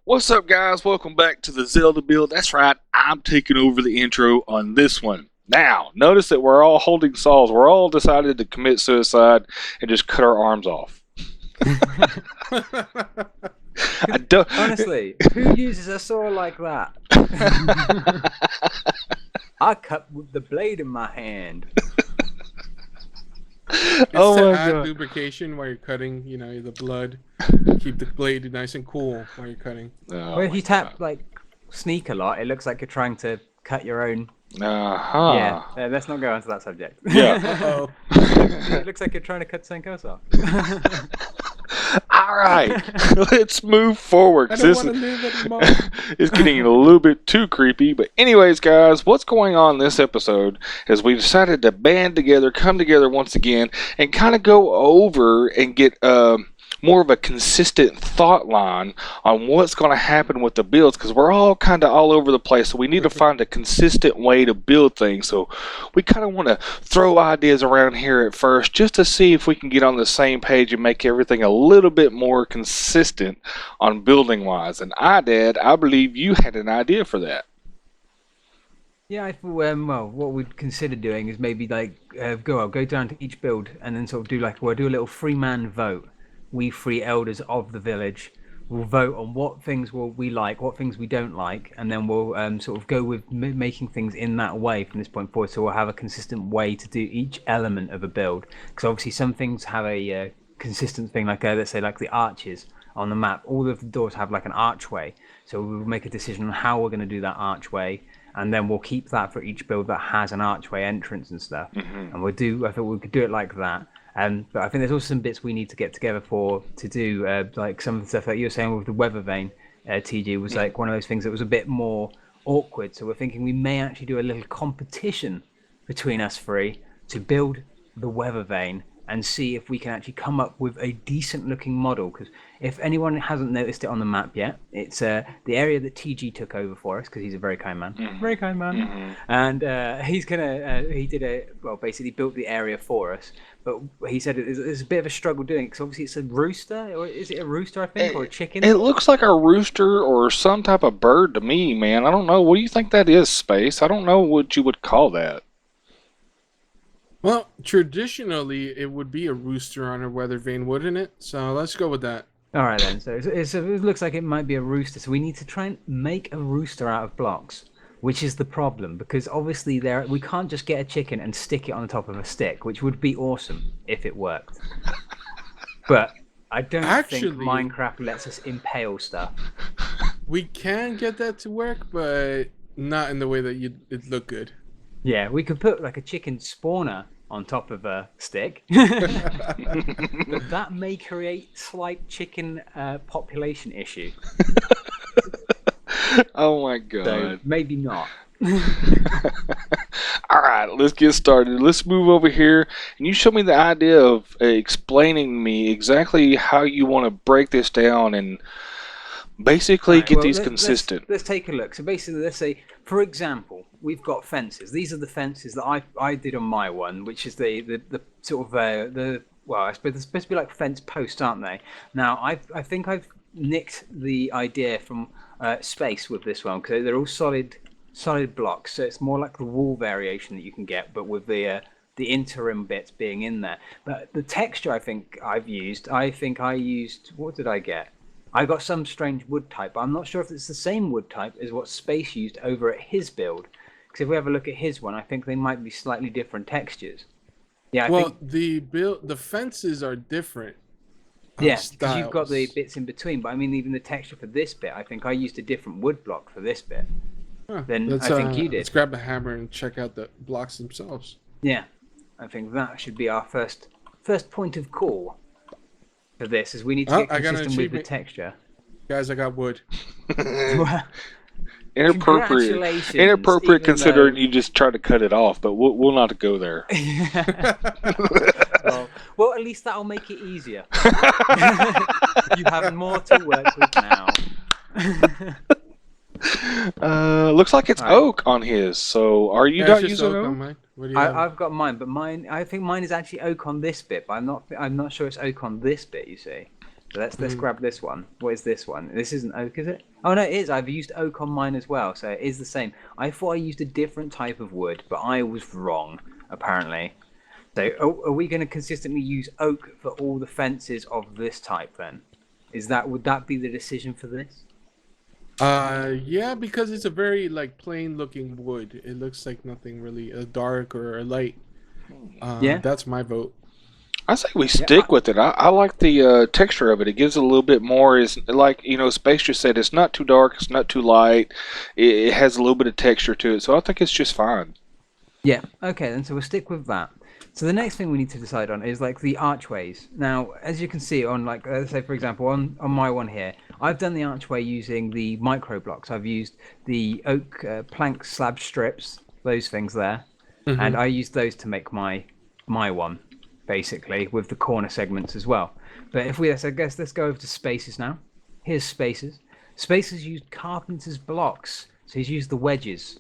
What's up, guys? Welcome back to the Zelda build. That's right, I'm taking over the intro on this one. Now, notice that we're all holding saws. We're all decided to commit suicide and just cut our arms off. Honestly, who uses a saw like that? I cut with the blade in my hand. It's Oh to my add God. lubrication while you're cutting, the blood. Keep the blade nice and cool while you're cutting. Oh Well, if my you tap God. like sneak a lot, it looks like you're trying to cut your own. Uh-huh. Yeah, let's not go into that subject. Yeah. Uh-oh. It looks like you're trying to cut something else off. All right, let's move forward. I 'Cause don't this want to live anymore. is getting a little bit too creepy. But anyways, guys, what's going on this episode is we decided to band together, come together once again, and kind of go over and get more of a consistent thought line on what's going to happen with the builds, because we're all kind of all over the place, so we need to find a consistent way to build things. So we kind of want to throw ideas around here at first just to see if we can get on the same page and make everything a little bit more consistent on building wise. And IDED, I believe you had an idea for that. Yeah, I thought, well, what we'd consider doing is maybe like go down to each build and then sort of do like, we'll do a little 3-man vote. We 3 elders of the village will vote on what things we like, what things we don't like, and then we'll sort of go with making things in that way from this point forward. So we'll have a consistent way to do each element of a build. Because obviously some things have a consistent thing, like let's say like the arches on the map. All of the doors have like an archway. So we'll make a decision on how we're going to do that archway. And then we'll keep that for each build that has an archway entrance and stuff. Mm-hmm. And I thought we could do it like that. But I think there's also some bits we need to get together to do, like some of the stuff that you were saying with the weather vane, TG, was like one of those things that was a bit more awkward. So we're thinking we may actually do a little competition between us 3 to build the weather vane and see if we can actually come up with a decent looking model. Because if anyone hasn't noticed it on the map yet, it's the area that TG took over for us, because he's a very kind man. Mm-hmm. Very kind man. Mm-hmm. And basically built the area for us. But he said it's a bit of a struggle doing it, because obviously it's a rooster, or is it a rooster, I think, or a chicken? It looks like a rooster or some type of bird to me, man. I don't know. What do you think that is, Space? I don't know what you would call that. Well, traditionally, it would be a rooster on a weather vane, wouldn't it? So let's go with that. All right, then. So it looks like it might be a rooster. So we need to try and make a rooster out of blocks, which is the problem, because obviously we can't just get a chicken and stick it on the top of a stick, which would be awesome if it worked. But I don't think Minecraft lets us impale stuff. We can get that to work, but not in the way that it'd look good. Yeah, we could put like a chicken spawner on top of a stick. But that may create slight chicken population issue. Oh my God. So maybe not. All right, let's get started. Let's move over here, and you show me the idea of explaining me exactly how you want to break this down and basically get these consistent. Let's take a look. So basically, let's say, for example, we've got fences. These are the fences that I did on my one, which is the sort of well, I suppose they're supposed to be like fence posts, aren't they? Now, I think I've nicked the idea from Space with this one, because they're all solid blocks. So it's more like the wall variation that you can get, but with the interim bits being in there. But the texture I think I used, what did I get? I got some strange wood type, but I'm not sure if it's the same wood type as what Space used over at his build. Because if we have a look at his one, I think they might be slightly different textures. Yeah. The fences are different. Yeah, because you've got the bits in between. But I mean, even the texture for this bit, I think I used a different wood block for this bit. Then I think you did. Let's grab a hammer and check out the blocks themselves. Yeah, I think that should be our first point of call for this, is we need to get consistent with the texture. Guys, I got wood. Inappropriate considering you just tried to cut it off, but we'll not go there. Well, at least that'll make it easier. You have more to work with now. Looks like it's oak on his. So are you not using oak? On mine. What do you have? I've got mine, but I think mine is actually oak on this bit, but I'm not sure it's oak on this bit. You see? So let's grab this one. What is this one? This isn't oak, is it? Oh no, it is. I've used oak on mine as well, so it is the same. I thought I used a different type of wood, but I was wrong, apparently. So are we going to consistently use oak for all the fences of this type then? Would that be the decision for this? Yeah, because it's a very like plain looking wood. It looks like nothing really a dark or a light. Yeah. That's my vote. I say we stick with it. I like the texture of it. It gives it a little bit more. Is like Space just said. It's not too dark. It's not too light. It has a little bit of texture to it. So I think it's just fine. Yeah. Okay, then so we'll stick with that. So the next thing we need to decide on is like the archways. Now, as you can see on like let's say for example on my one here, I've done the archway using the MicroBlocks. I've used the oak plank slab strips, those things there, and I used those to make my one, basically with the corner segments as well. But if let's go over to Spaces now. Here's Spaces. Spaces used Carpenters Blocks, so he's used the wedges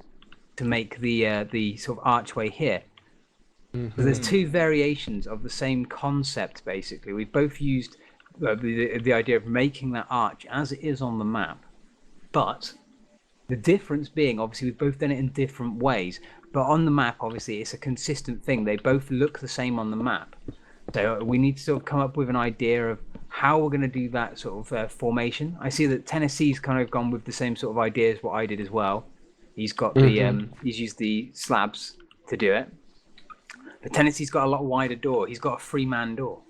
to make the sort of archway here. So there's two variations of the same concept, basically. We've both used the idea of making that arch as it is on the map. But the difference being, obviously, we've both done it in different ways. But on the map, obviously, it's a consistent thing. They both look the same on the map. So we need to sort of come up with an idea of how we're going to do that sort of formation. I see that Tennessee's kind of gone with the same sort of idea as what I did as well. He's got he's used the slabs to do it. But Tennessee's got a lot wider door. He's got a 3-man door.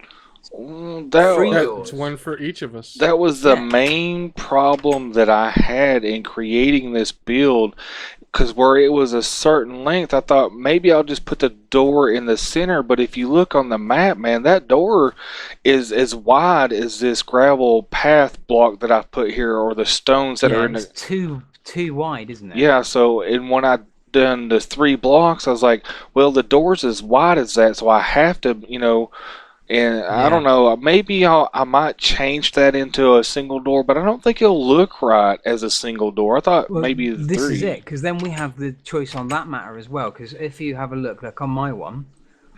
It's one for each of us. That was the main problem that I had in creating this build, because where it was a certain length, I thought maybe I'll just put the door in the center. But if you look on the map, man, that door is as wide as this gravel path block that I've put here, or the stones that are in the... It's too wide, isn't it? Yeah, so and when I done the 3 blocks, I was like, well, the door's as wide as that, so I have to, and I don't know, maybe I might change that into a single door, but I don't think it'll look right as a single door. I thought maybe the this 3. Is it, because then we have the choice on that matter as well, because if you have a look, like on my one,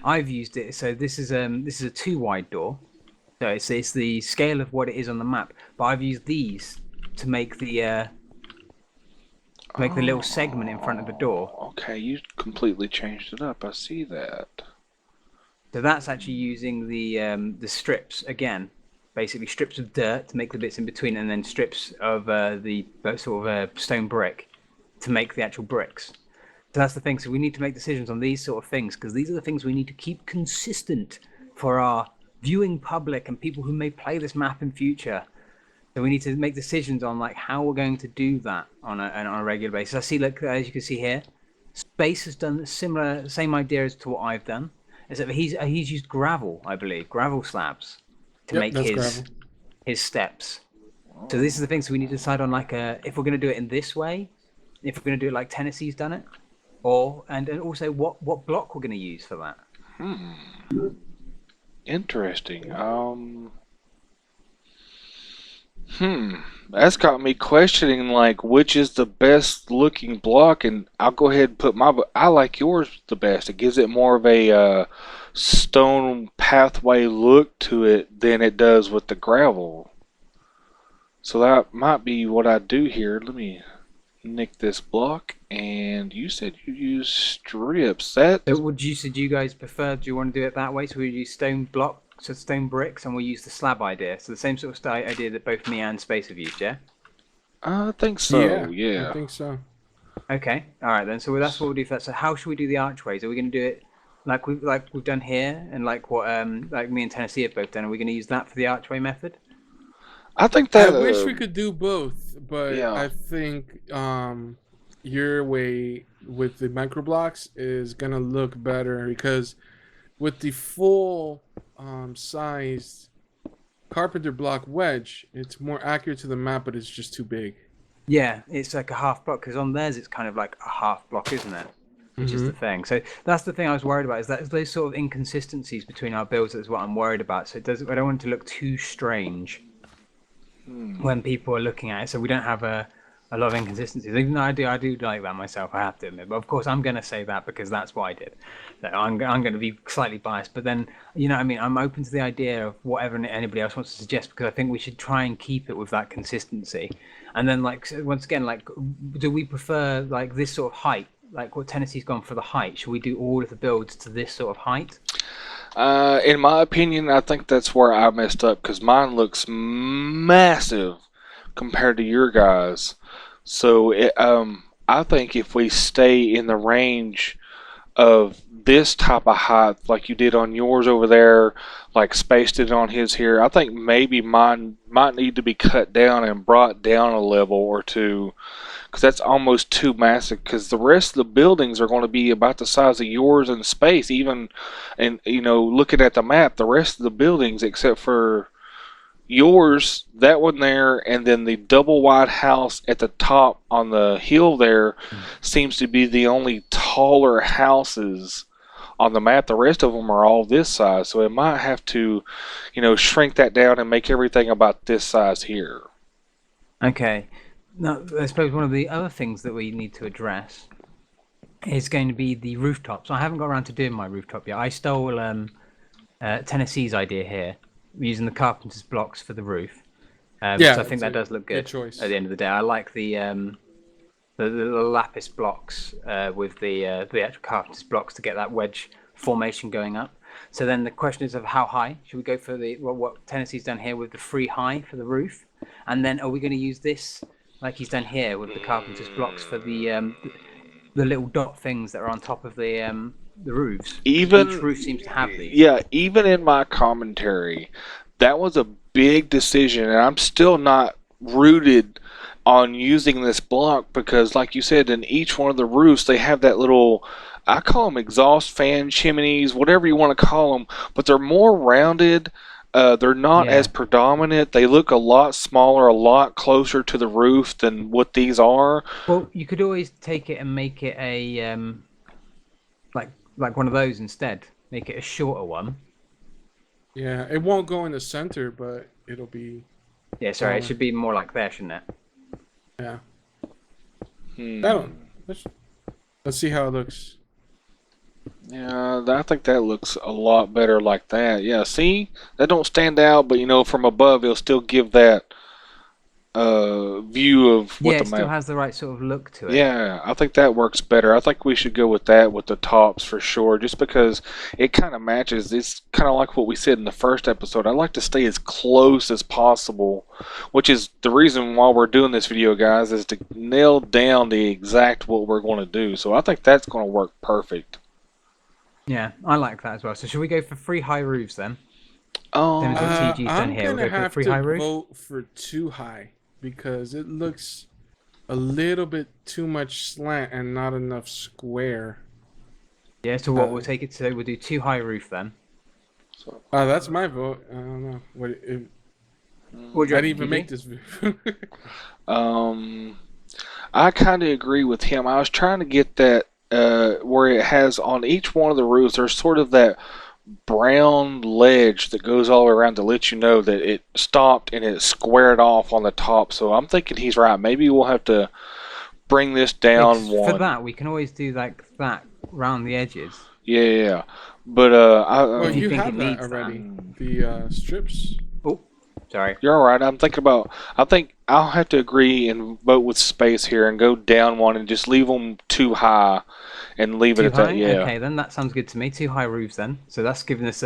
I've used it, so this is a 2 wide door, so it's the scale of what it is on the map, but I've used these to make the little segment in front of the door. Okay, you completely changed it up. I see that. So that's actually using the strips again, basically strips of dirt to make the bits in between, and then strips of the sort of stone brick to make the actual bricks. So that's the thing. So we need to make decisions on these sort of things, because these are the things we need to keep consistent for our viewing public and people who may play this map in future. So we need to make decisions on like how we're going to do that on a regular basis. I see, like as you can see here, Space has done same idea as to what I've done, except he's used gravel, I believe, gravel slabs to make his steps. So this is the thing. So we need to decide on like if we're going to do it in this way, if we're going to do it like Tennessee's done it, and also what block we're going to use for that. Interesting. That's got me questioning like which is the best looking block, and I'll go ahead and put I like yours the best. It gives it more of a stone pathway look to it than it does with the gravel. So that might be what I do here. Let me nick this block, and you said you use strips. So do you guys prefer? Do you want to do it that way? So we use stone blocks, so stone bricks, and we'll use the slab idea. So the same sort of idea that both me and Space have used, yeah? I think so, yeah. I think so. Okay, all right then. So that's what we'll do for that. So how should we do the archways? Are we going to do it like we've done here, and like what like me and Tennessee have both done? Are we going to use that for the archway method? I think that I wish we could do both, but I think your way with the microblocks is gonna look better, because with the full sized carpenter block wedge, it's more accurate to the map, but it's just too big. Yeah, it's like a half block, because on theirs it's kind of like a half block, isn't it? Which is the thing. So that's the thing I was worried about, is that those sort of inconsistencies between our builds is what I'm worried about. So I don't want it to look too strange when people are looking at it. So we don't have a a lot of inconsistencies. Even though I do like that myself, I have to admit. But of course, I'm going to say that because that's what I did. So I'm going to be slightly biased. But then, you know, I mean, I'm open to the idea of whatever anybody else wants to suggest because I think we should try and keep it with that consistency. And then, like, once again, like, do we prefer like this sort of height? Like what Tennessee's gone for the height. Should we do all of the builds to this sort of height? In my opinion, I think that's where I messed up because mine looks massive compared to your guys. So I think if we stay in the range of this type of height, like you did on yours over there, like spaced it on his here, I think maybe mine might need to be cut down and brought down a level or two, because that's almost too massive. Because the rest of the buildings are going to be about the size of yours in space, even, and you know, looking at the map, the rest of the buildings except for yours, that one there, and then the double wide house at the top on the hill there seems to be the only taller houses on the map. The rest of them are all this size, so it might have to, you know, shrink that down and make everything about this size here. Okay. Now, I suppose one of the other things that we need to address is going to be the rooftops. I haven't got around to doing my rooftop yet. I stole Tennessee's idea here, using the Carpenters Blocks for the roof. So I think that does look good choice. at the end of the day. I like the lapis blocks with the actual Carpenters Blocks to get that wedge formation going up. So then the question is of how high. Should we go for what Tennessee's done here with the free high for the roof? And then are we going to use this like he's done here with the Carpenters Blocks for the little dot things that are on top of the roofs? Each roof seems to have these. Yeah, even in my commentary, that was a big decision, and I'm still not rooted on using this block because, like you said, in each one of the roofs, they have that little, I call them exhaust fan chimneys, whatever you want to call them, but they're more rounded. They're not as predominant. They look a lot smaller, a lot closer to the roof than what these are. Well, you could always take it and make it a like one of those instead. Make it a shorter one. Yeah, it won't go in the center, but it'll be. Yeah, sorry, it should be more like there, shouldn't it? Yeah. Let's see how it looks. Yeah, I think that looks a lot better like that. Yeah, see? That don't stand out, but you know, from above, it'll still give that view of what the map. Yeah, it still has the right sort of look to it. Yeah, I think that works better. I think we should go with that with the tops for sure, just because it kind of matches. It's kind of like what we said in the first episode. I like to stay as close as possible, which is the reason why we're doing this video, guys, is to nail down the exact what we're going to do. So I think that's going to work perfect. Yeah, I like that as well. So should we go for 3 high roofs then? I'm gonna have to vote for 2 high because it looks a little bit too much slant and not enough square. Yeah, so what we'll take it to, we'll do 2 high roof then. That's my vote. I don't know. I didn't even make this video. I kind of agree with him. I was trying to get that where it has on each one of the roofs, there's sort of that brown ledge that goes all around to let you know that it stopped and it squared off on the top. So I'm thinking he's right. Maybe we'll have to bring this down one. For that, we can always do like that round the edges. Yeah. But well, you have that already. The strips. Oh, sorry. You're all right. I think I'll have to agree and vote with space here and go down one and just leave them too high and leave it at that. Yeah. Okay, then that sounds good to me. 2 high roofs then. So that's giving us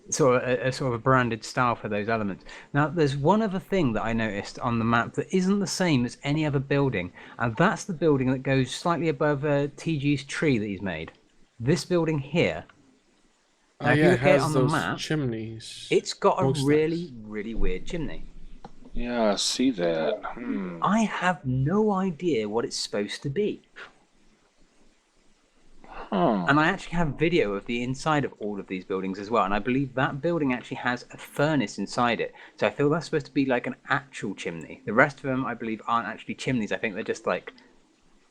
sort of a branded style for those elements. Now, there's one other thing that I noticed on the map that isn't the same as any other building, and that's the building that goes slightly above TG's tree that he's made. This building here. Now, if you look at it on the map, chimneys. It's got a really, really weird chimney. Yeah, I see that. I have no idea what it's supposed to be. And I actually have video of the inside of all of these buildings as well, and I believe that building actually has a furnace inside it. So I feel that's supposed to be like an actual chimney. The rest of them, I believe, aren't actually chimneys. I think they're just like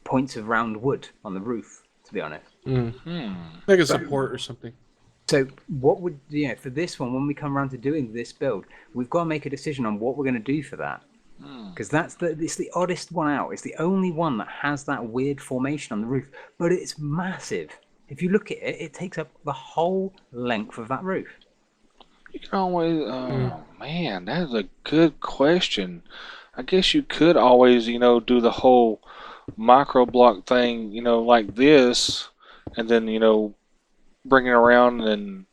points of round wood on the roof, to be honest. Like a support or something. So what would, for this one, when we come around to doing this build, we've got to make a decision on what we're going to do for that. Because it's the oddest one out. It's the only one that has that weird formation on the roof, but it's massive. If you look at it, it takes up the whole length of that roof. You can always, oh man, that's a good question. I guess you could always, do the whole MicroBlock thing, like this, and then, bring it around and,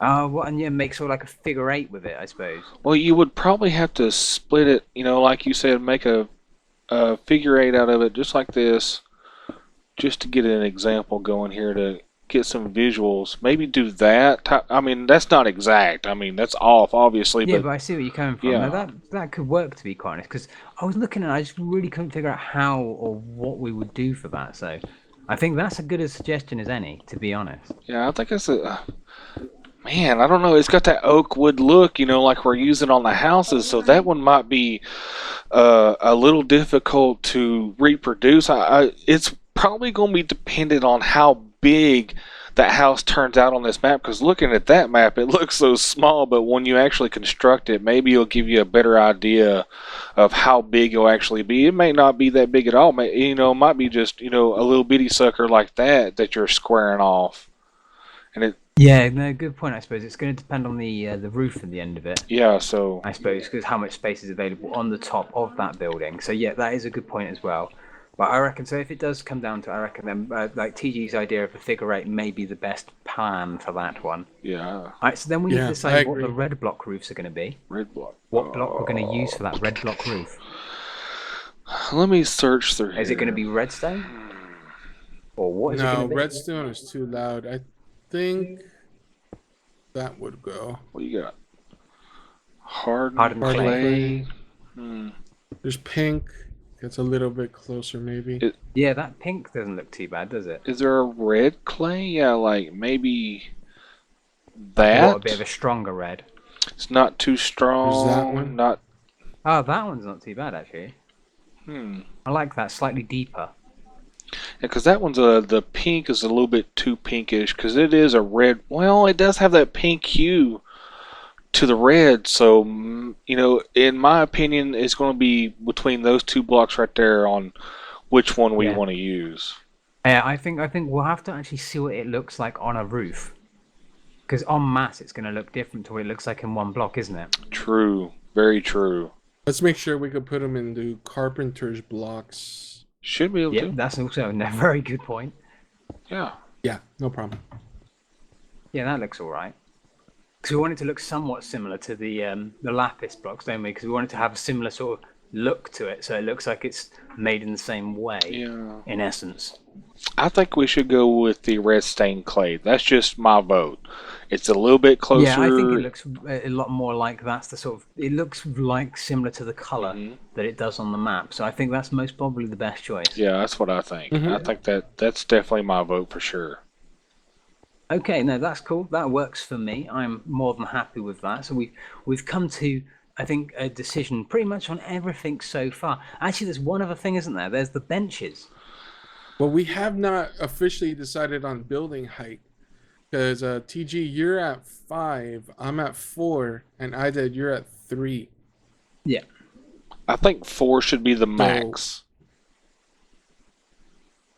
And yeah, make sort of like a figure eight with it, I suppose. well, you would probably have to split it, like you said, make a figure eight out of it, just like this, just to get an example going here to get some visuals. Maybe do that. I mean, that's not exact. I mean, that's off, obviously. Yeah, but I see where you're coming from. Yeah. Now, that could work, to be quite honest, because I was looking and I just really couldn't figure out how or what we would do for that. So I think that's as good a suggestion as any, to be honest. Yeah, I think it's man, I don't know. It's got that oak wood look, like we're using on the houses. So that one might be a little difficult to reproduce. It's probably going to be dependent on how big that house turns out on this map. Because looking at that map, it looks so small. But when you actually construct it, maybe it'll give you a better idea of how big it'll actually be. It may not be that big at all. It might be just a little bitty sucker like that you're squaring off. And yeah, no, good point. I suppose it's going to depend on the roof at the end of it. Yeah, so I suppose because how much space is available on the top of that building. So yeah, that is a good point as well. But I reckon so. If it does come down to, I reckon then like TG's idea of a figure eight may be the best plan for that one. Yeah. All right. So then we need to decide what the red block roofs are going to be. Red block. What block we're going to use for that red block roof? Let me search through here. Is it going to be redstone? Or what is it going to be? No, redstone is too loud. I think that would go. What do you got? Hardened clay. There's pink. Gets a little bit closer, maybe. Yeah, that pink doesn't look too bad, does it? Is there a red clay? Yeah, like maybe that. What, a bit of a stronger red. It's not too strong. There's that one. Not. Oh, that one's not too bad actually. I like that, slightly deeper. Yeah, because that one's the pink is a little bit too pinkish because it is a red. Well, it does have that pink hue to the red, so in my opinion, it's going to be between those two blocks right there on which one we want to use. Yeah, I think we'll have to actually see what it looks like on a roof, because en masse it's going to look different to what it looks like in one block, isn't it? True, very true. Let's make sure we could put them into Carpenters Blocks. Should be able to. Yeah, that's also a very good point. Yeah. Yeah, no problem. Yeah, that looks all right. Because we want it to look somewhat similar to the lapis blocks, don't we? Because we want it to have a similar sort of look to it, so it looks like it's made in the same way. Yeah. In essence. I think we should go with the red stained clay. That's just my vote. It's a little bit closer. Yeah, I think it looks a lot more like that's the sort of. It looks like similar to the color that it does on the map. So I think that's most probably the best choice. Yeah, that's what I think. I think that's definitely my vote for sure. Okay, no, that's cool. That works for me. I'm more than happy with that. So we've come to, I think, a decision pretty much on everything so far. Actually, there's one other thing, isn't there? There's the benches. Well, we have not officially decided on building height. Because TG, you're at 5, I'm at 4, and IDED, you're at 3. Yeah. I think 4 should be the max.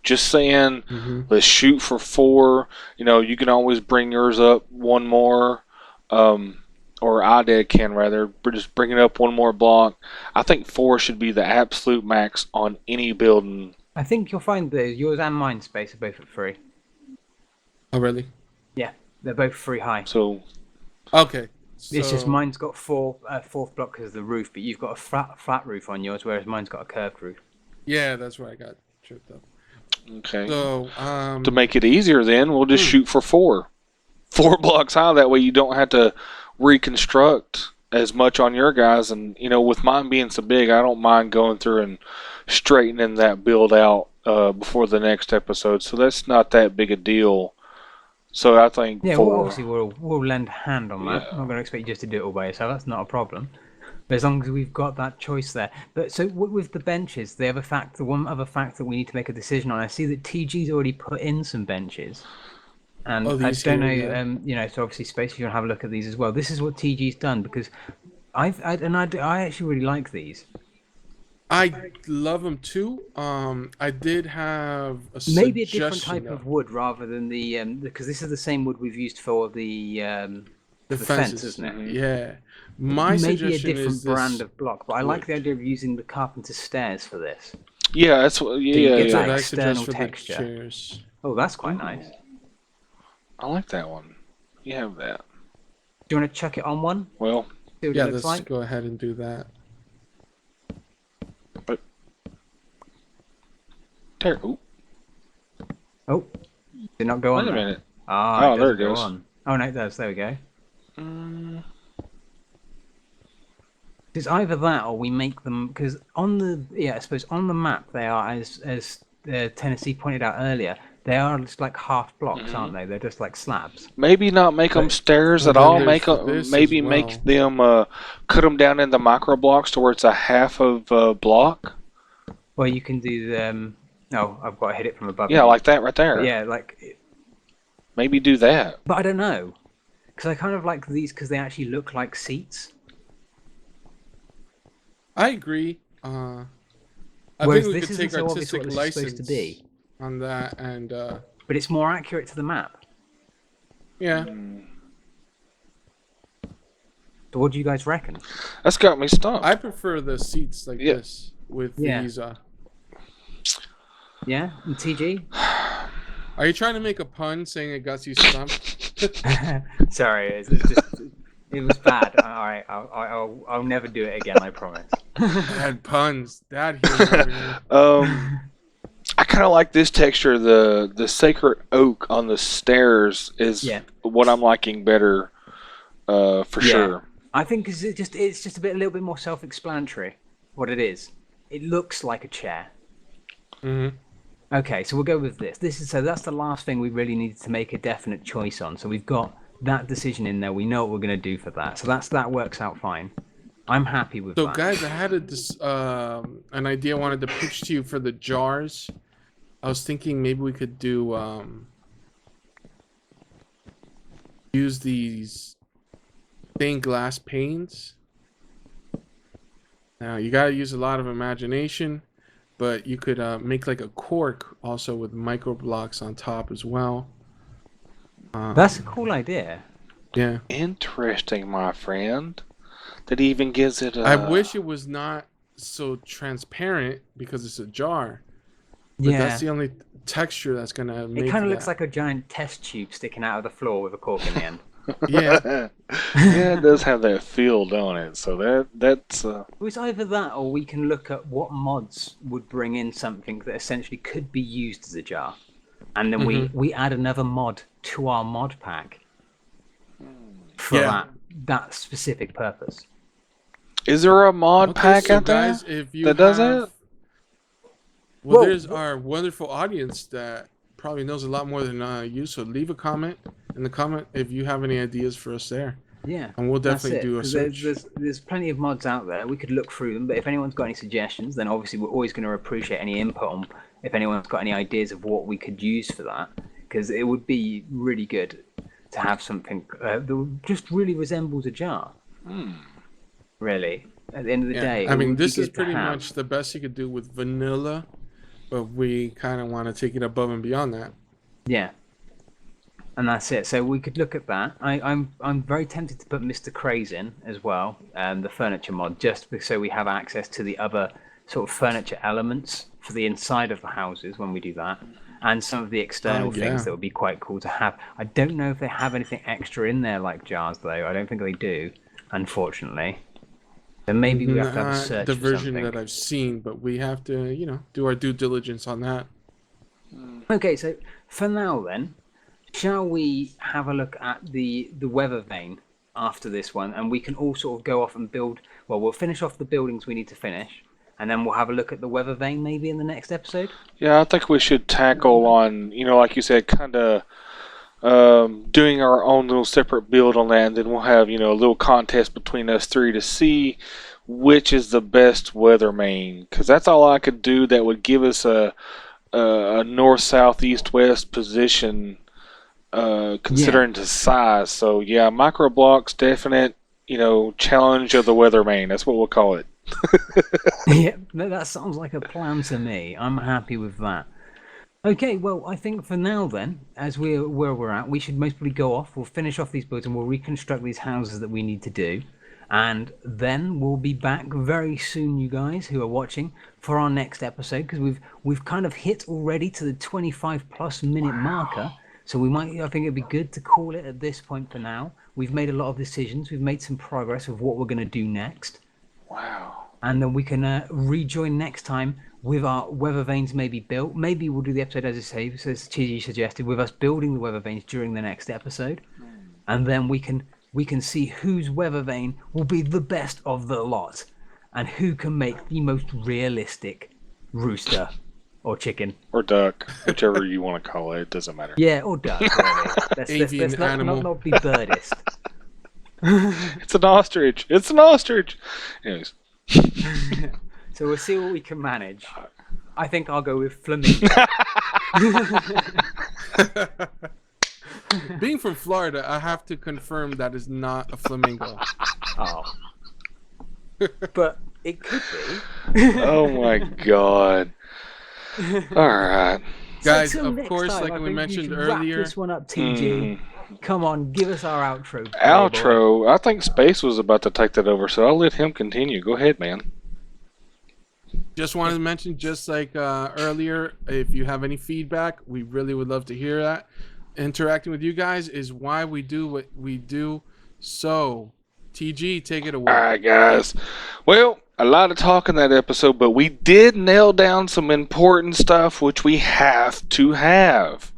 Just saying, let's shoot for 4. You can always bring yours up one more, or IDED can rather, just bring it up one more block. I think 4 should be the absolute max on any building. I think you'll find that yours and mine space are both at 3. Oh, really? Yeah, they're both 3 high. So, okay. It's just mine's got 4th block because of the roof, but you've got a flat roof on yours, whereas mine's got a curved roof. Yeah, that's where I got tripped up. Okay. So, to make it easier, then we'll just shoot for 4. 4 blocks high. That way, you don't have to reconstruct as much on your guys. And with mine being so big, I don't mind going through and straightening that build out before the next episode. So that's not that big a deal. So I think 4. Well, obviously we'll lend a hand on that. I'm not going to expect you just to do it all by yourself. That's not a problem. But as long as we've got that choice there. But so with the benches, the one other fact that we need to make a decision on. I see that TG's already put in some benches, and I don't know. So obviously, Space, you want to have a look at these as well. This is what TG's done because I actually really like these. I love them too. I did have a Maybe a different suggestion, type of wood rather than the because this is the same wood we've used for the fence, fences. isn't it? Yeah, my Maybe a suggestion different is brand this of block, but I like wood. the idea of using the carpenter's stairs for this. Yeah, that's what. So you Yeah, get That's yeah. what that I suggest external for the texture. chairs. Oh, that's quite Ooh. nice. I like that one. You have that. Do you want to chuck it on one? Well, See what Yeah, it looks let's like? go ahead and do that. but there. Ooh, Oh, did not go on wait a there. minute. Ah, Oh, it there doesn't it go goes. on. Oh no, it does. There we go. Mm, It's either that or we make them because on the I suppose on the map they are as Tennessee pointed out earlier. They are just like half blocks, aren't they? They're just like slabs. maybe not make them But stairs Well, at then all. there's this Maybe as make well. them cut them down into micro blocks to where it's a half of block. well, you can do them. No, I've got to hit it from above. Yeah, me. like that right But there. yeah, like. Maybe do that. But I don't know because I kind of like these because they actually look like seats. I agree. I Whereas think we this could isn't take so obvious what artistic this is license supposed to be. on that, and But it's more accurate to the map. yeah. So what do you guys reckon? That's got me stumped. I prefer the seats like Yeah. this with Yeah. these. Yeah, and TG. Are you trying to make a pun saying it got you stumped? Sorry, it's just it was bad. All right, I'll never do it again. I promise. Bad puns. That humor. I kind of like this texture. The sacred oak on the stairs is what I'm liking better, for sure. I think it's just a little bit more self-explanatory. What it is, it looks like a chair. Mm-hmm. Okay, so we'll go with this. That's the last thing we really needed to make a definite choice on. So we've got that decision in there. We know what we're going to do for that. So that works out fine. I'm happy with So, that. guys, I had an idea I wanted to pitch to you for the jars. I was thinking maybe we could do use these stained glass panes. Now you gotta use a lot of imagination, but you could make like a cork also with MicroBlocks on top as well. That's a cool idea. Yeah. Interesting, my friend. That even gives it a... I wish it was not so transparent because it's a jar. But that's the only texture that's gonna make it kind of looks like a giant test tube sticking out of the floor with a cork in the end. Yeah. Yeah, it does have that feel, don't it? So that's It's either that or we can look at what mods would bring in something that essentially could be used as a jar. And then we add another mod to our mod pack for that specific purpose. Is there a mod pack so out there guys, if you that does it? Well, there's our wonderful audience that probably knows a lot more than you. So leave a comment in the comment if you have any ideas for us there. Yeah, and we'll definitely do a search. There's plenty of mods out there. We could look through them, but if anyone's got any suggestions, then obviously we're always going to appreciate any input on if anyone's got any ideas of what we could use for that, because it would be really good to have something that just really resembles a jar. Really, at the end of the day. I mean, this is pretty much the best you could do with vanilla, but we kind of want to take it above and beyond that. Yeah. And that's it. So we could look at that. I'm very tempted to put Mr. Craze in as well, the furniture mod, just so we have access to the other sort of furniture elements for the inside of the houses when we do that, and some of the external things that would be quite cool to have. I don't know if they have anything extra in there like jars, though. I don't think they do, unfortunately. So maybe we have to have a search the for version something. that I've seen, but we have to, do our due diligence on that. Okay, so for now then, shall we have a look at the weather vane after this one, and we can all sort of go off and build. Well, we'll finish off the buildings we need to finish, and then we'll have a look at the weather vane maybe in the next episode. Yeah, I think we should tackle on, like you said, kind of doing our own little separate build on that, and then we'll have, a little contest between us three to see which is the best weather vane, because that's all I could do that would give us a north, south, east, west position. Considering the size. So yeah, MicroBlocks definite. challenge of the weatherman. That's what we'll call it. Yeah, that sounds like a plan to me. I'm happy with that. Okay, well, I think for now then, as we're where we're at, we should most probably go off. We'll finish off these builds and we'll reconstruct these houses that we need to do. And then we'll be back very soon, you guys who are watching, for our next episode, because we've kind of hit already to the 25+ minute marker. So I think it'd be good to call it at this point for now. We've made a lot of decisions. We've made some progress with what we're going to do next. Wow. And then we can rejoin next time with our weather vanes maybe built. Maybe we'll do the episode, as I say, as Chizzy suggested, with us building the weather vanes during the next episode. And then we can see whose weather vane will be the best of the lot. And who can make the most realistic rooster or chicken. Or duck, whichever you want to call it. It doesn't matter. Yeah, or duck. Let's not be birdist. It's an ostrich. It's an ostrich. Anyways. So we'll see what we can manage. I think I'll go with flamingo. Being from Florida, I have to confirm that is not a flamingo. Oh. But it could be. Oh my god. Alright. Guys, so of course, time, like we mentioned earlier. Wrap this one up, TG. Come on, give us our outro. Outro. I think Space was about to take that over, so I'll let him continue. Go ahead, man. Just wanted to mention, just like earlier, if you have any feedback, we really would love to hear that. Interacting with you guys is why we do what we do. So, TG, take it away. All right, guys. Well, a lot of talk in that episode, but we did nail down some important stuff, which we have to have.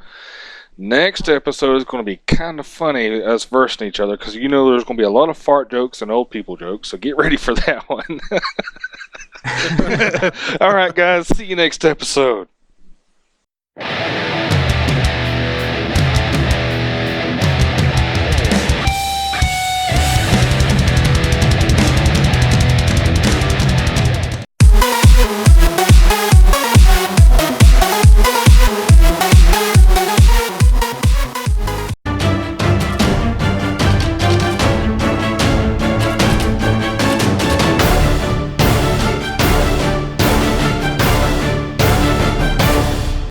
Next episode is going to be kind of funny, us versing each other, because there's going to be a lot of fart jokes and old people jokes, so get ready for that one. All right, guys. See you next episode.